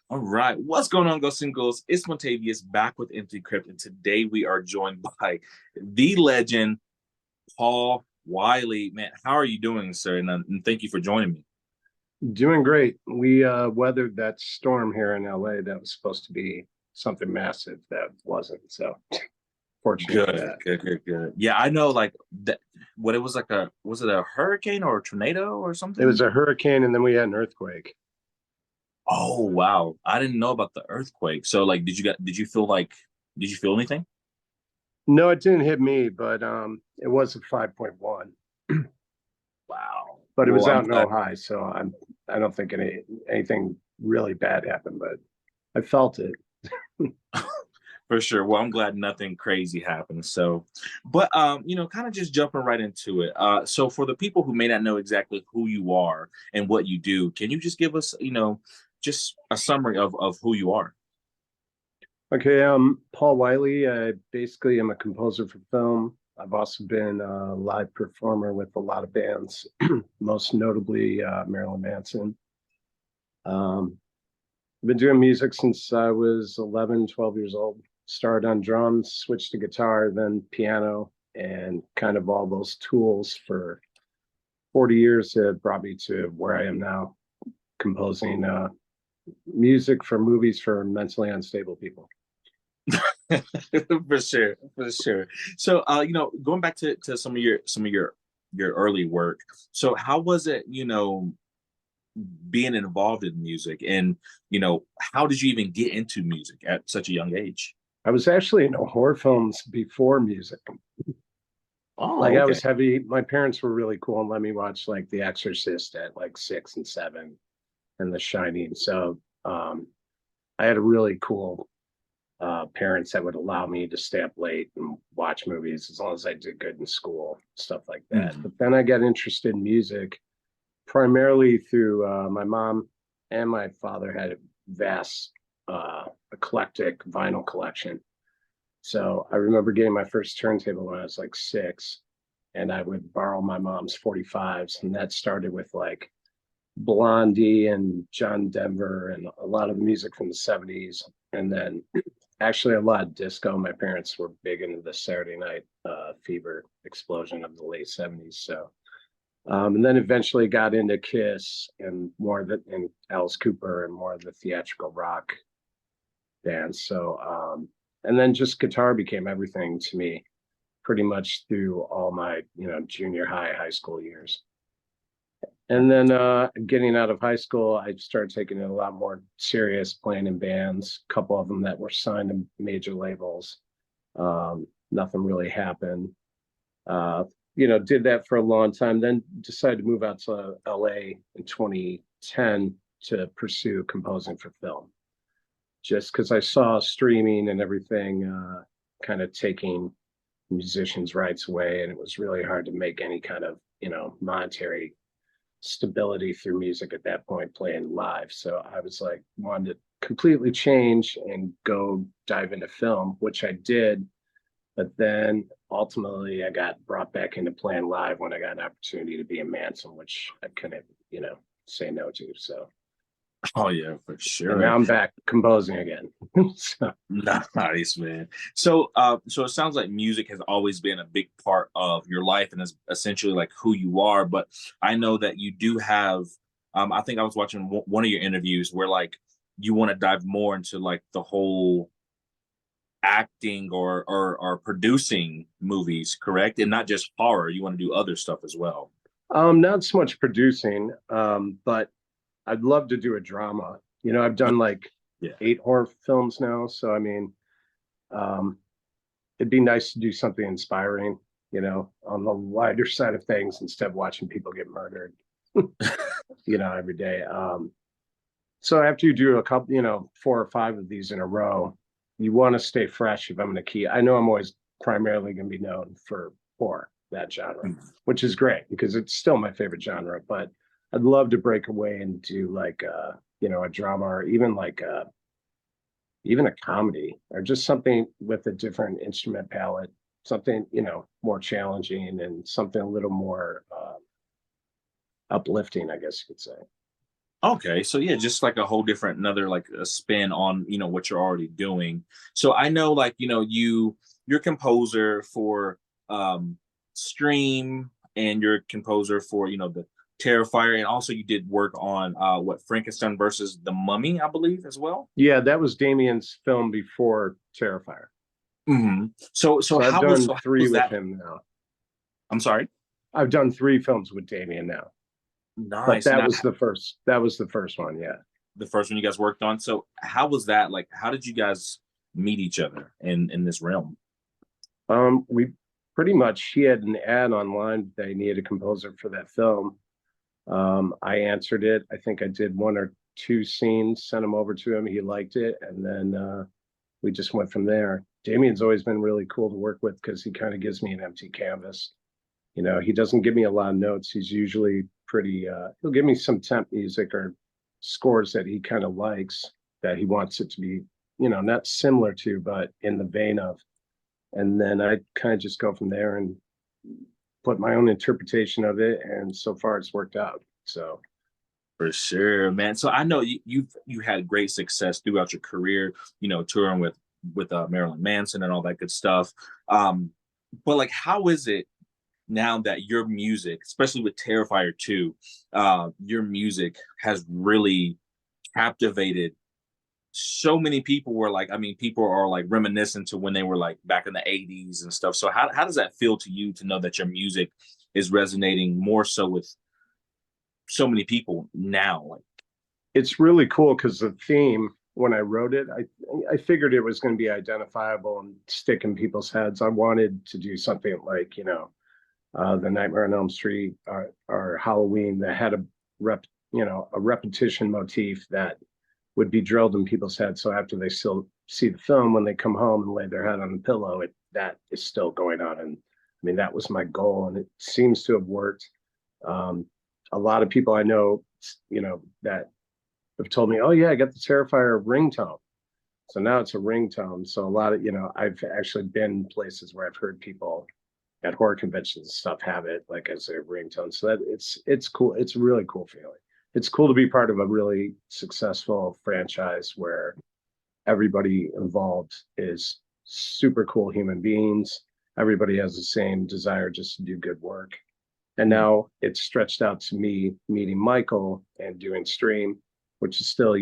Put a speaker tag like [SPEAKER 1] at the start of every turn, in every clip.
[SPEAKER 1] All right, what's going on, Ghosts and Ghouls? It's Montavious back with Empty Crypt, and today we are joined by the legend, Paul Wiley. Man, how are you doing, sir? And thank you for joining me.
[SPEAKER 2] Doing great. We weathered that storm here in LA that was supposed to be something massive that wasn't. So fortunate for
[SPEAKER 1] Good,
[SPEAKER 2] that.
[SPEAKER 1] good, good, good. Yeah, I know, like that. What it was like was it a hurricane or a tornado or
[SPEAKER 2] It was
[SPEAKER 1] something?
[SPEAKER 2] a hurricane and then we had an earthquake.
[SPEAKER 1] Oh wow, I didn't know about the earthquake. So, like, did you feel anything?
[SPEAKER 2] No, it didn't hit me, but it was a 5.1.
[SPEAKER 1] Wow.
[SPEAKER 2] But it
[SPEAKER 1] Well,
[SPEAKER 2] was
[SPEAKER 1] I'm
[SPEAKER 2] out in
[SPEAKER 1] glad.
[SPEAKER 2] Ojai, so I don't think anything really bad happened, but I felt it.
[SPEAKER 1] For sure. Well, I'm glad nothing crazy happened. So, but kind of just jumping right into it. So for the people who may not know exactly who you are and what you do, can you just give us, just a summary of who you are?
[SPEAKER 2] Okay, Paul Wiley. I basically am a composer for film. I've also been a live performer with a lot of bands, most notably Marilyn Manson. Um, I've been doing music since I was 11, 12 years old. Started on drums, switched to guitar, then piano, and kind of all those tools for 40 years have brought me to where I am now, composing music for movies for mentally unstable people.
[SPEAKER 1] For sure, for sure. So, going back to some of your early work. So, how was it, being involved in music, and how did you even get into music at such a young age?
[SPEAKER 2] I was actually in horror films before music. Like
[SPEAKER 1] Oh,
[SPEAKER 2] I
[SPEAKER 1] okay.
[SPEAKER 2] was heavy. My parents were really cool and let me watch like The Exorcist at like 6 and 7 and The Shining. So I had a really cool parents that would allow me to stay up late and watch movies as long as I did good in school, stuff like that.
[SPEAKER 1] Mhm.
[SPEAKER 2] But then I got interested in music primarily through my mom and my father had a vast, eclectic vinyl collection. So I remember getting my first turntable when I was like 6, and I would borrow my mom's 45s, and that started with like Blondie and John Denver and a lot of the music from the 70s. And then actually a lot of disco. My parents were big into the Saturday night fever explosion of the late 70s. So, and then eventually got into Kiss and more of the, and Alice Cooper and more of the theatrical rock bands. So, and then just guitar became everything to me pretty much through all my, junior high, high school years. And then getting out of high school, I started taking it a lot more serious, playing in bands, a couple of them that were signed to major labels. Nothing really happened. Uh, did that for a long time, then decided to move out to LA in 2010 to pursue composing for film. Just because I saw streaming and everything kind of taking musicians' rights away, and it was really hard to make any kind of, monetary stability through music at that point playing live. So I was like, wanted to completely change and go dive into film, which I did. But then ultimately I got brought back into playing live when I got an opportunity to be in Manson, which I couldn't, say no to. So,
[SPEAKER 1] Oh yeah, for
[SPEAKER 2] and
[SPEAKER 1] sure.
[SPEAKER 2] now I'm back composing again. So,
[SPEAKER 1] Nice, man. So, so it sounds like music has always been a big part of your life and is essentially like who you are. But I know that you do have. I think I was watching one of your interviews where like you want to dive more into like the whole acting or producing movies, correct? And not just horror. You want to do other stuff as well.
[SPEAKER 2] not so much producing, but I'd love to do a drama. I've done like
[SPEAKER 1] Yeah.
[SPEAKER 2] 8 horror films now. So, I mean, um, it'd be nice to do something inspiring, on the lighter side of things instead of watching people get murdered, every day. So after you do a couple, 4 or 5 of these in a row, you want to stay fresh if I'm going to keep. I know I'm always primarily going to be known for horror, that genre, which is great because it's still my favorite genre, but I'd love to break away and do like, a drama or even a comedy or just something with a different instrument palette, something, more challenging and something a little more uplifting, I guess you could say.
[SPEAKER 1] Okay, so yeah, just like a whole different another like a spin on, what you're already doing. So I know like, you're composer for Stream, and you're composer for, the Terrifier, and also you did work on what, Frankenstein versus the Mummy, I believe, as well.
[SPEAKER 2] Yeah, that was Damien's film before Terrifier.
[SPEAKER 1] So
[SPEAKER 2] So I've
[SPEAKER 1] how was
[SPEAKER 2] done
[SPEAKER 1] so how
[SPEAKER 2] three
[SPEAKER 1] was
[SPEAKER 2] with
[SPEAKER 1] that?
[SPEAKER 2] him now.
[SPEAKER 1] I'm sorry.
[SPEAKER 2] I've done three films with Damien now, but
[SPEAKER 1] Nice.
[SPEAKER 2] that
[SPEAKER 1] Now
[SPEAKER 2] was the first. That was the first one. Yeah.
[SPEAKER 1] the first one you guys worked on. So how was that? Like, how did you guys meet each other in this realm?
[SPEAKER 2] We pretty much he had an ad online that he needed a composer for that film. I answered it. I think I did one or two scenes, sent him over to him. He liked it, and then we just went from there. Damien's always been really cool to work with because he kind of gives me an empty canvas. He doesn't give me a lot of notes. He's usually pretty. He'll give me some temp music or scores that he kind of likes that he wants it to be. Not similar to, but in the vein of. And then I kind of just go from there and put my own interpretation of it. And so far, it's worked out. So
[SPEAKER 1] For sure, man. So I know you had great success throughout your career, touring with Marilyn Manson and all that good stuff. Um, but like, how is it now that your music, especially with Terrifier 2, your music has really captivated so many people? Were like, I mean, people are like reminiscent to when they were like back in the 80s and stuff. So how does that feel to you to know that your music is resonating more so with so many people now? Like,
[SPEAKER 2] it's really cool because the theme, when I wrote it, I figured it was going to be identifiable and stick in people's heads. I wanted to do something like, the Nightmare on Elm Street or Halloween that had a repetition motif that would be drilled in people's heads. So after they still see the film, when they come home and lay their head on the pillow, that is still going on. And I mean, that was my goal, and it seems to have worked. Um, a lot of people I know, that have told me, "Oh yeah, I got the Terrifier ringtone." So now it's a ringtone. So a lot of, I've actually been places where I've heard people at horror conventions and stuff have it like as a ringtone. So that it's cool. It's a really cool feeling. It's cool to be part of a really successful franchise where everybody involved is super cool human beings. Everybody has the same desire just to do good work. And now it's stretched out to me meeting Michael and doing Stream, which is still,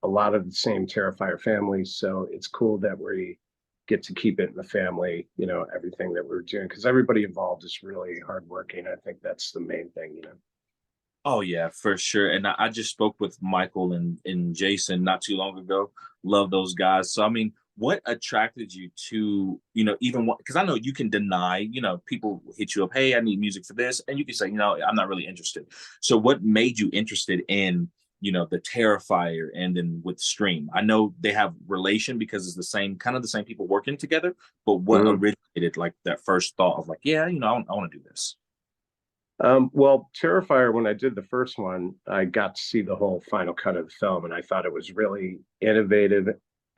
[SPEAKER 2] a lot of the same Terrifier families. So it's cool that we get to keep it in the family, everything that we're doing, because everybody involved is really hardworking. I think that's the main thing.
[SPEAKER 1] oh yeah, for sure. And I just spoke with Michael and Jason not too long ago. Love those guys. So I mean, what attracted you to, even because I know you can deny, people hit you up, hey, I need music for this, and you can say, I'm not really interested. So what made you interested in, the Terrifier and then with Stream? I know they have relation because it's the same kind of the same people working together, but what
[SPEAKER 2] Mm-hmm.
[SPEAKER 1] originated like that first thought of like, yeah, I want to do this.
[SPEAKER 2] Well, Terrifier, when I did the first one, I got to see the whole final cut of the film, and I thought it was really innovative,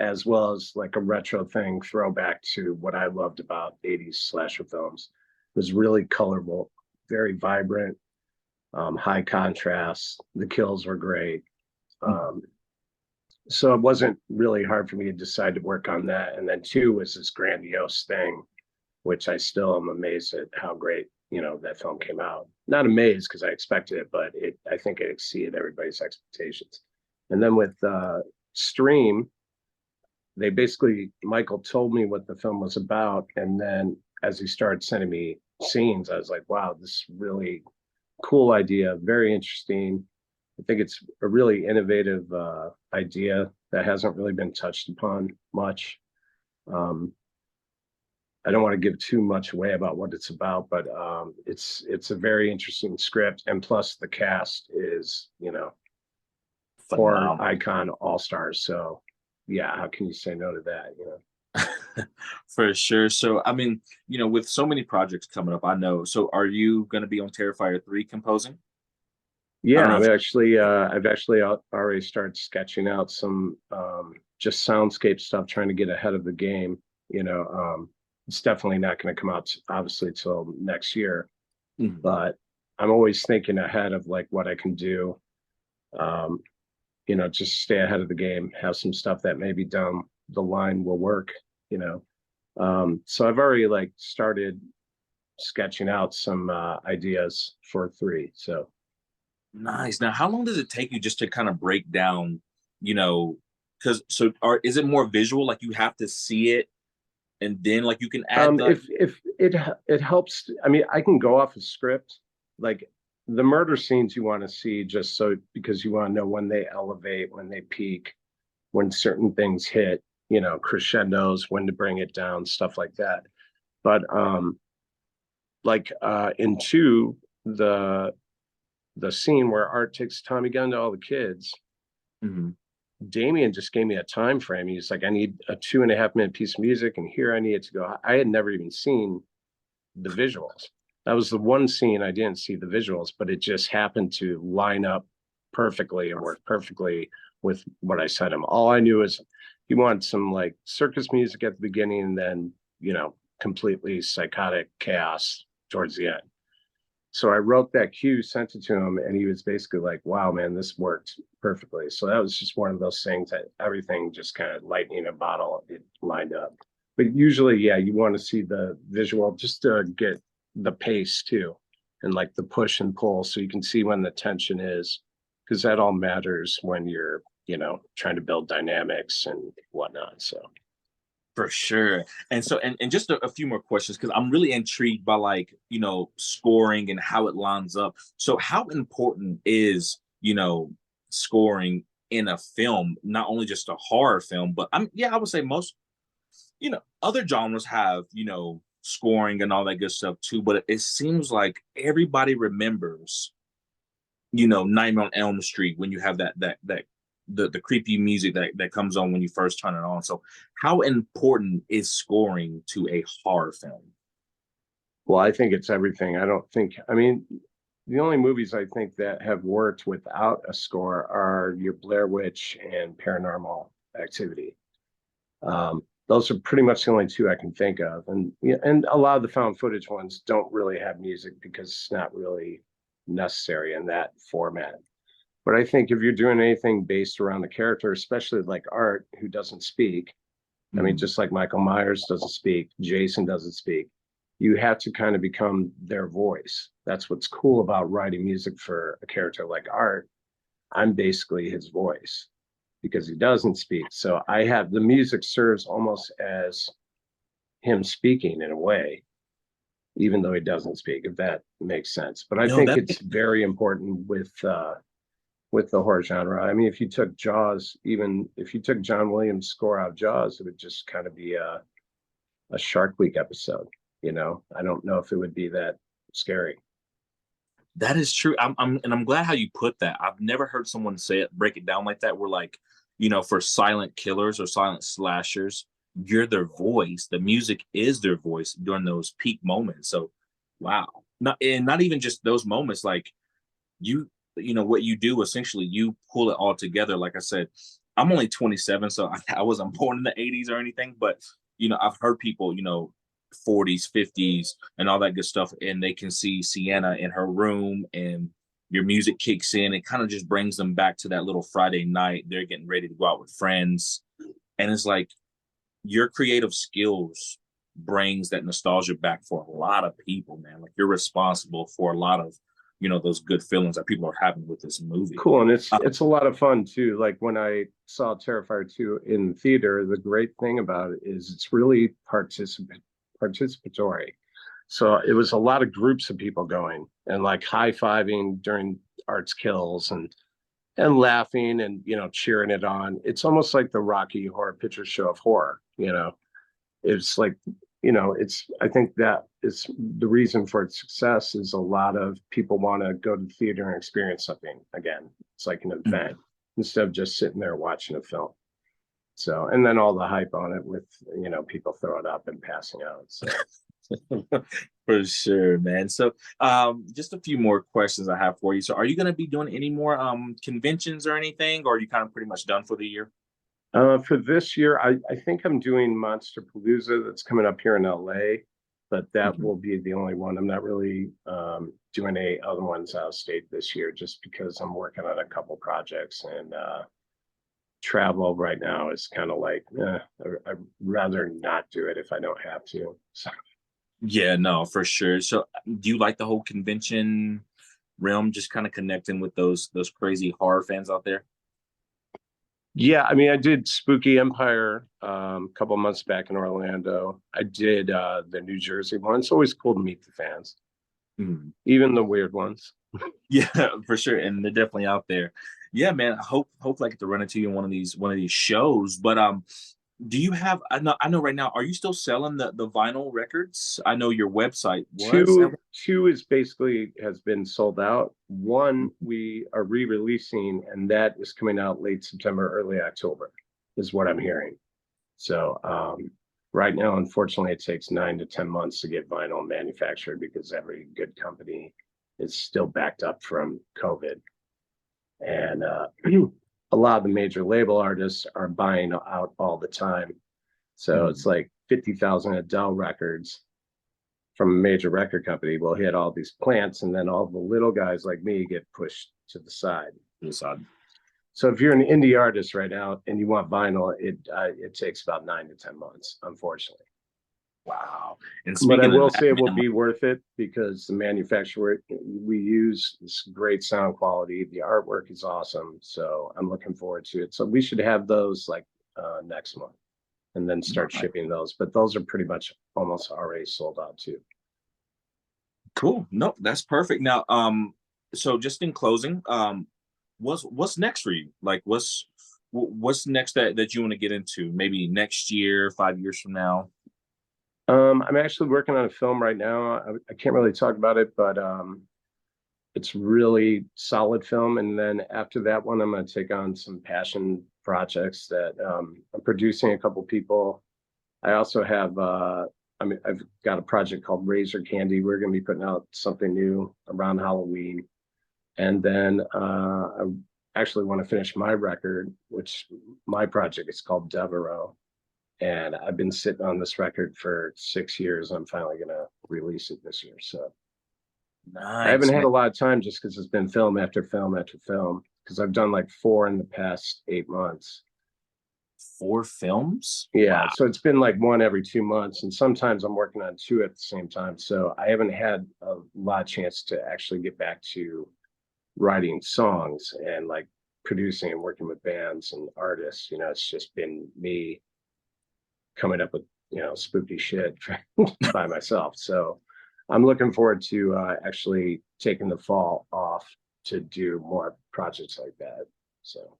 [SPEAKER 2] as well as like a retro thing, throwback to what I loved about 80s slasher films. It was really colorful, very vibrant, high contrast. The kills were great. Um, so it wasn't really hard for me to decide to work on that. And then two was this grandiose thing, which I still am amazed at how great, that film came out. Not amazed because I expected it, but I think it exceeded everybody's expectations. And then with Stream, they basically, Michael told me what the film was about. And then as he started sending me scenes, I was like, wow, this is really cool idea, very interesting. I think it's a really innovative idea that hasn't really been touched upon much. Um, I don't want to give too much away about what it's about, but it's a very interesting script, and plus the cast is horror
[SPEAKER 1] Phenomenal.
[SPEAKER 2] icon all stars. So yeah, how can you say no to that?
[SPEAKER 1] For sure. So, I mean, with so many projects coming up, I know. So, are you going to be on Terrifier 3 composing? I
[SPEAKER 2] Yeah,
[SPEAKER 1] don't know if,
[SPEAKER 2] I've actually already started sketching out some just soundscape stuff, trying to get ahead of the game. It's definitely not going to come out obviously till next year,
[SPEAKER 1] Mhm.
[SPEAKER 2] but I'm always thinking ahead of like what I can do. Um, you know, just stay ahead of the game, have some stuff that maybe down the line will work, you know. So I've already like started sketching out some ideas for three. So
[SPEAKER 1] Nice. Now, how long does it take you just to kind of break down, you know, because is it more visual? Like you have to see it and then like you can add the
[SPEAKER 2] if it helps, I mean, I can go off a script, like the murder scenes you want to see just so because you want to know when they elevate, when they peak, when certain things hit, you know, crescendos, when to bring it down, stuff like that. But like in two, the scene where Art takes Tommy gun to all the kids,
[SPEAKER 1] Mhm.
[SPEAKER 2] Damien just gave me a time frame. He's like, I need a 2.5 minute piece of music, and here I need it to go. I had never even seen the visuals. That was the one scene I didn't see the visuals, but it just happened to line up perfectly and work perfectly with what I sent him. All I knew is he wanted some like circus music at the beginning and then, you know, completely psychotic chaos towards the end. So I wrote that cue, sent it to him, and he was basically like, wow, man, this worked perfectly. So that was just one of those things that everything just kind of lightning in a bottle, it lined up. But usually, yeah, you want to see the visual just to get the pace too, and like the push and pull so you can see when the tension is, because that all matters when you're, you know, trying to build dynamics and whatnot. So
[SPEAKER 1] For sure. And so, and just a few more questions because I'm really intrigued by like, scoring and how it lines up. So, how important is, scoring in a film, not only just a horror film, but yeah, I would say most, other genres have, scoring and all that good stuff too. But it seems like everybody remembers, Nightmare on Elm Street when you have the creepy music that comes on when you first turn it on. So how important is scoring to a horror film?
[SPEAKER 2] well, I think it's everything. I don't think, I mean, the only movies I think that have worked without a score are your Blair Witch and Paranormal Activity. Those are pretty much the only two I can think of, and yeah, and a lot of the found footage ones don't really have music because it's not really necessary in that format. But I think if you're doing anything based around the character, especially like Art, who doesn't speak, I mean,
[SPEAKER 1] Mhm.
[SPEAKER 2] just like Michael Myers doesn't speak, Jason doesn't speak, you have to kind of become their voice. That's what's cool about writing music for a character like Art. I'm basically his voice because he doesn't speak. So I have the music serves almost as him speaking in a way, even though he doesn't speak, if that makes sense. But I
[SPEAKER 1] No,
[SPEAKER 2] think
[SPEAKER 1] that
[SPEAKER 2] it's very important with the horror genre. I mean, if you took Jaws, even if you took John Williams' score out of Jaws, it would just kind of be a Shark Week episode. You know, I don't know if it would be that scary.
[SPEAKER 1] that is true. I'm glad how you put that. I've never heard someone say it, break it down like that. We're like, for silent killers or silent slashers, you're their voice. The music is their voice during those peak moments. So, wow. Not even just those moments. Like what you do essentially, you pull it all together. Like I said, I'm only 27, so I wasn't born in the 80s or anything, but I've heard people, 40s, 50s, and all that good stuff, and they can see Sienna in her room, and your music kicks in. It kind of just brings them back to that little Friday night. They're getting ready to go out with friends, and it's like your creative skills brings that nostalgia back for a lot of people, man. Like you're responsible for a lot of those good feelings that people are having with this movie.
[SPEAKER 2] Cool, and it's
[SPEAKER 1] uh,
[SPEAKER 2] it's a lot of fun too. Like when I saw Terrifier 2 in theater, the great thing about it is it's really participatory. So it was a lot of groups of people going and like high-fiving during Art's kills and laughing and cheering it on. It's almost like the Rocky Horror Picture Show of horror, It's like, it's I think that is the reason for its success is a lot of people want to go to the theater and experience something again. It's like an event instead of just sitting there watching a film. So, and then all the hype on it with, people throwing up and passing out. So,
[SPEAKER 1] For sure, man. So, just a few more questions I have for you. So, are you going to be doing any more conventions or anything, or are you kind of pretty much done for the year?
[SPEAKER 2] for this year, I think I'm doing Monster Palooza that's coming up here in LA. but that
[SPEAKER 1] Mhm.
[SPEAKER 2] will be the only one. I'm not really doing any other ones out of state this year, just because I'm working on a couple projects, and travel right now is kind of like, I'd rather not do it if I don't have to. So
[SPEAKER 1] Yeah, no, for sure. So, do you like the whole convention realm, just kind of connecting with those crazy horror fans out there?
[SPEAKER 2] yeah, I mean, I did Spooky Empire a couple months back in Orlando. I did the New Jersey one. It's always cool to meet the fans,
[SPEAKER 1] Mhm.
[SPEAKER 2] even the weird ones.
[SPEAKER 1] Yeah, for sure, and they're definitely out there. Yeah, man. Hopefully I get to run into you in one of these shows. But do you have? I know right now. Are you still selling the vinyl records? I know your website was.
[SPEAKER 2] Two is basically has been sold out. One we are re-releasing, and that is coming out late September, early October, is what I'm hearing. So right now, unfortunately, it takes 9 to 10 months to get vinyl manufactured because every good company is still backed up from COVID. And a lot of the major label artists are buying out all the time. So
[SPEAKER 1] Mhm.
[SPEAKER 2] it's like 50,000 Adele records from a major record company will hit all these plants, and then all the little guys like me get pushed to the side.
[SPEAKER 1] This odd.
[SPEAKER 2] So if you're an indie artist right now and you want vinyl, it takes about 9 to 10 months, unfortunately.
[SPEAKER 1] Wow. And
[SPEAKER 2] But I
[SPEAKER 1] speaking of
[SPEAKER 2] will
[SPEAKER 1] that,
[SPEAKER 2] say it will
[SPEAKER 1] man,
[SPEAKER 2] be worth it because the manufacturer we use is great sound quality. The artwork is awesome, so I'm looking forward to it. So we should have those like next month, and then start
[SPEAKER 1] like,
[SPEAKER 2] shipping those. But those are pretty much almost already sold out too.
[SPEAKER 1] cool. No, that's perfect. Now, so just in closing, what's next for you? Like, what's next that you want to get into? Maybe next year, 5 years from now.
[SPEAKER 2] I'm actually working on a film right now. I can't really talk about it, but it's really solid film. And then after that one, I'm going to take on some passion projects that I'm producing a couple people. I also have, I mean, I've got a project called Razor Candy. We're going to be putting out something new around Halloween. And then I actually want to finish my record, which my project is called Devereaux. And I've been sitting on this record for 6 years. I'm finally going to release it this year. So I haven't
[SPEAKER 1] Nice,
[SPEAKER 2] had
[SPEAKER 1] man.
[SPEAKER 2] a lot of time just because it's been film after film after film, because I've done like four in the past 8 months.
[SPEAKER 1] 4 films?
[SPEAKER 2] Yeah,
[SPEAKER 1] Wow.
[SPEAKER 2] so it's been like one every 2 months, and sometimes I'm working on two at the same time. So I haven't had a lot of chance to actually get back to writing songs and like producing and working with bands and artists. It's just been me coming up with spooky shit by myself. So I'm looking forward to actually taking the fall off to do more projects like that. So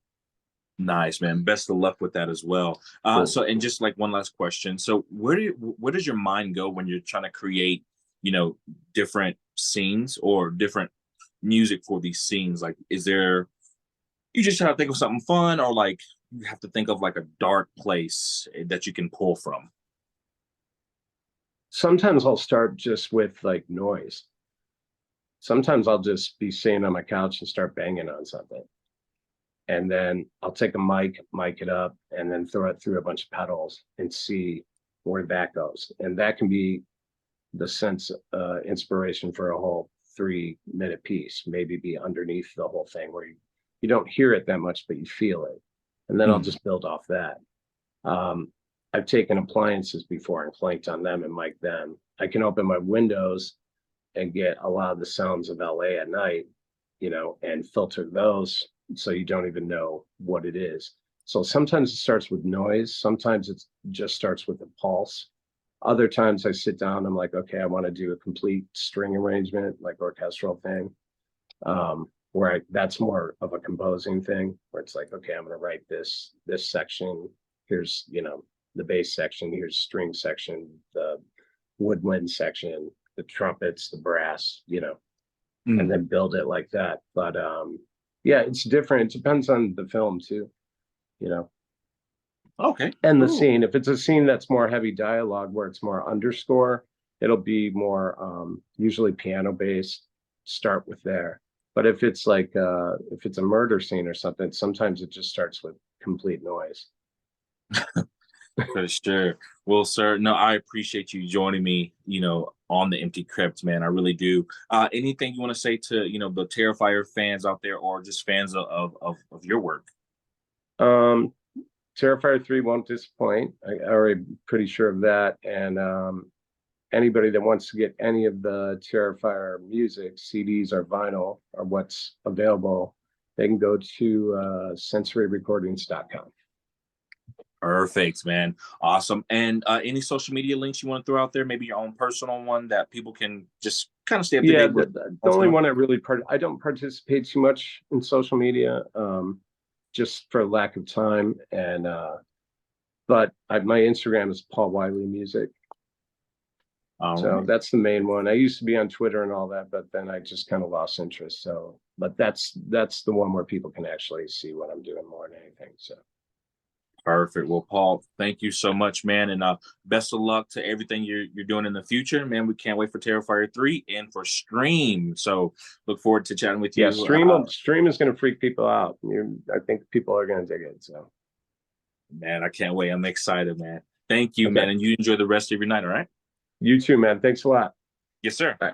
[SPEAKER 1] Nice, man. Best of luck with that as well.
[SPEAKER 2] cool.
[SPEAKER 1] So, and just like one last question. So, where does your mind go when you're trying to create, different scenes or different music for these scenes? Like, is there you just try to think of something fun, or like you have to think of like a dark place that you can pull from?
[SPEAKER 2] Sometimes I'll start just with like noise. Sometimes I'll just be sitting on my couch and start banging on something. And then I'll take a mic it up, and then throw it through a bunch of pedals and see where that goes. And that can be the sense inspiration for a whole 3 minute piece, maybe be underneath the whole thing where you don't hear it that much, but you feel it. And then I'll
[SPEAKER 1] Mhm.
[SPEAKER 2] just build off that. Um, I've taken appliances before and clanked on them and mic them. I can open my windows and get a lot of the sounds of LA at night, and filter those so you don't even know what it is. So sometimes it starts with noise, sometimes it just starts with a pulse. Other times I sit down, I'm like, okay, I want to do a complete string arrangement, like orchestral thing. That's more of a composing thing where it's like, okay, I'm going to write this section. Here's, the bass section, here's string section, the woodwind section, the trumpets, the brass, and
[SPEAKER 1] Mm.
[SPEAKER 2] then build it like that. But yeah, it's different. It depends on the film too, you know,
[SPEAKER 1] Okay,
[SPEAKER 2] and the
[SPEAKER 1] cool.
[SPEAKER 2] scene. If it's a scene that's more heavy dialogue where it's more underscore, it'll be more usually piano based. Start with there. But if it's a murder scene or something, sometimes it just starts with complete noise.
[SPEAKER 1] For sure. Well, sir, no, I appreciate you joining me, on the Empty Crypt, man. I really do. Anything you want to say to, the Terrifier fans out there or just fans of your work?
[SPEAKER 2] Um, Terrifier 3 won't disappoint. I already pretty sure of that. And anybody that wants to get any of the Terrifier music, CDs or vinyl, or what's available, they can go to sensoryrecordings.com.
[SPEAKER 1] Perfect, man. Awesome. And any social media links you want to throw out there? Maybe your own personal one that people can just kind of stay up to
[SPEAKER 2] Yeah,
[SPEAKER 1] date with.
[SPEAKER 2] the only one I don't participate too much in social media, just for lack of time. And but my Instagram is Paul Wiley Music.
[SPEAKER 1] All
[SPEAKER 2] So
[SPEAKER 1] right.
[SPEAKER 2] that's the main one. I used to be on Twitter and all that, but then I just kind of lost interest. So, but that's the one where people can actually see what I'm doing more than anything. So,
[SPEAKER 1] Perfect. Well, Paul, thank you so much, man, and best of luck to everything you're doing in the future, man. We can't wait for Terrifier 3 and for Stream. So look forward to chatting with
[SPEAKER 2] yeah,
[SPEAKER 1] you.
[SPEAKER 2] Stream is going to freak people out. I think people are going to dig it. So,
[SPEAKER 1] Man, I can't wait. I'm excited, man. Thank you,
[SPEAKER 2] okay,
[SPEAKER 1] man, and you enjoy the rest of your night. All right.
[SPEAKER 2] you too, man. Thanks a lot.
[SPEAKER 1] Yes, sir.
[SPEAKER 2] Bye.